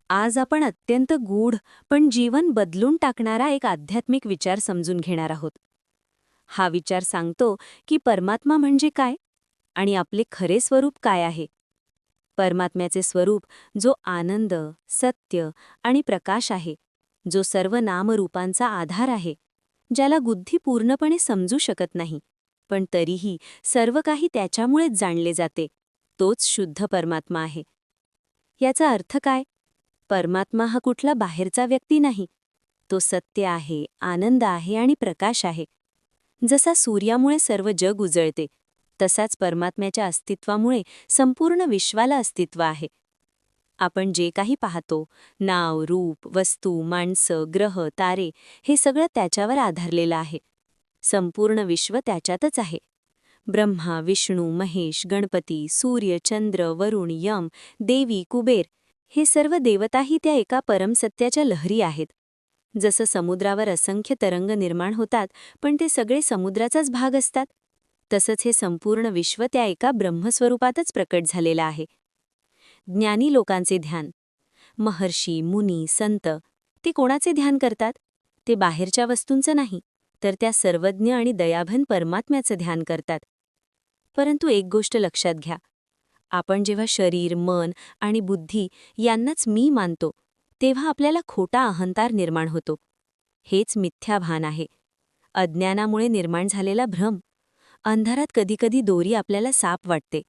आज आपण अत्यंत गूढ पण जीवन बदलून टाकणारा एक आध्यात्मिक विचार समजून घेणार आहोत. हा विचार सांगतो की परमात्मा म्हणजे काय आणि आपले खरे स्वरूप काय आहे. परमात्म्याचे स्वरूप जो आनंद, सत्य आणि प्रकाश आहे, जो सर्व नामरूपांचा आधार आहे, ज्याला बुद्धी पूर्णपणे समजू शकत नाही, पण तरीही सर्व काही त्याच्यामुळेच जाणले जाते, तोच शुद्ध परमात्मा आहे. याचा अर्थ काय? परमात्मा हा कुठला बाहेरचा व्यक्ती नाही. तो सत्य आहे, आनंद आहे आणि प्रकाश आहे. जसा सूर्यामुळे सर्व जग उजळते, तसाच परमात्म्याच्या अस्तित्वामुळे संपूर्ण विश्वाला अस्तित्व आहे. आपण जे काही पाहतो, नाव, रूप, वस्तू, माणसं, ग्रह, तारे, हे सगळं त्याच्यावर आधारलेलं आहे. संपूर्ण विश्व त्याच्यातच आहे. ब्रह्मा, विष्णू, महेश, गणपती, सूर्य, चंद्र, वरुण, यम, देवी, कुबेर, हे सर्व देवताही त्या एका परमसत्याच्या लहरी आहेत. जसं समुद्रावर असंख्य तरंग निर्माण होतात, पण ते सगळे समुद्राचाच भाग असतात, तसंच हे संपूर्ण विश्व त्या एका ब्रह्मस्वरूपातच प्रकट झालेलं आहे. ज्ञानी लोकांचे ध्यान, महर्षी, मुनी, संत, ते कोणाचे ध्यान करतात? ते बाहेरच्या वस्तूंचं नाही, तर त्या सर्वज्ञ आणि दयाभन परमात्म्याचं ध्यान करतात. परंतु एक गोष्ट लक्षात घ्या, आपण जेव्हा शरीर, मन आणि बुद्धी यांनाच मी मानतो, तेव्हा आपल्याला खोटा अहंकार निर्माण होतो. हेच मिथ्या भान आहे. अज्ञानामुळे निर्माण झालेला भ्रम. अंधारात कधीकधी दोरी आपल्याला साप वाटते.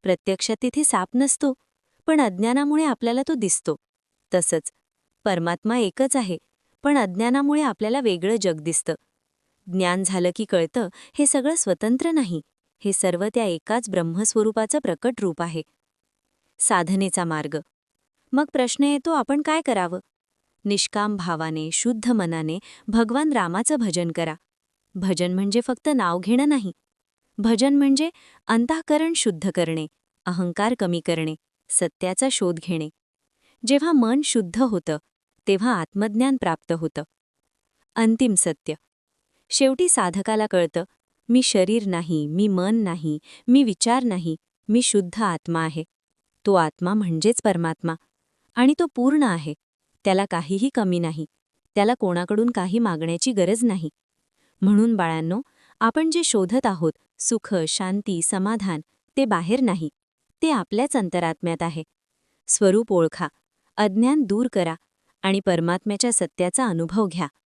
प्रत्यक्षात तिथे साप नसतो, पण अज्ञानामुळे आपल्याला तो दिसतो. तसंच परमात्मा एकच आहे, पण अज्ञानामुळे आपल्याला वेगळं जग दिसतं. ज्ञान झालं की कळतं, हे सगळं स्वतंत्र नाही, हे सर्व त्या एकाच ब्रह्मस्वरूपाचं प्रकट रूप आहे. साधनेचा मार्ग. मग प्रश्न येतो, आपण काय करावं? निष्काम भावाने, शुद्ध मनाने भगवान रामाचं भजन करा. भजन म्हणजे फक्त नाव घेणं नाही. भजन म्हणजे अंतःकरण शुद्ध करणे, अहंकार कमी करणे, सत्याचा शोध घेणे. जेव्हा मन शुद्ध होतं, तेव्हा आत्मज्ञान प्राप्त होतं. अंतिम सत्य. शेवटी साधकाला कळतं, मी शरीर नाही, मी मन नाही, मी विचार नाही, मी शुद्ध आत्मा आहे. तो आत्मा म्हणजेच परमात्मा. आणि तो पूर्ण आहे. त्याला काहीही कमी नाही. त्याला कोणाकडून काही मागण्याची गरज नाही. म्हणून बाळांनो, आपण जे शोधत आहोत, सुख, शांती, समाधान, ते बाहेर नाही. ते आपल्याच अंतरात्म्यात आहे. स्वरूप ओळखा, अज्ञान दूर करा आणि परमात्म्याच्या सत्याचा अनुभव घ्या.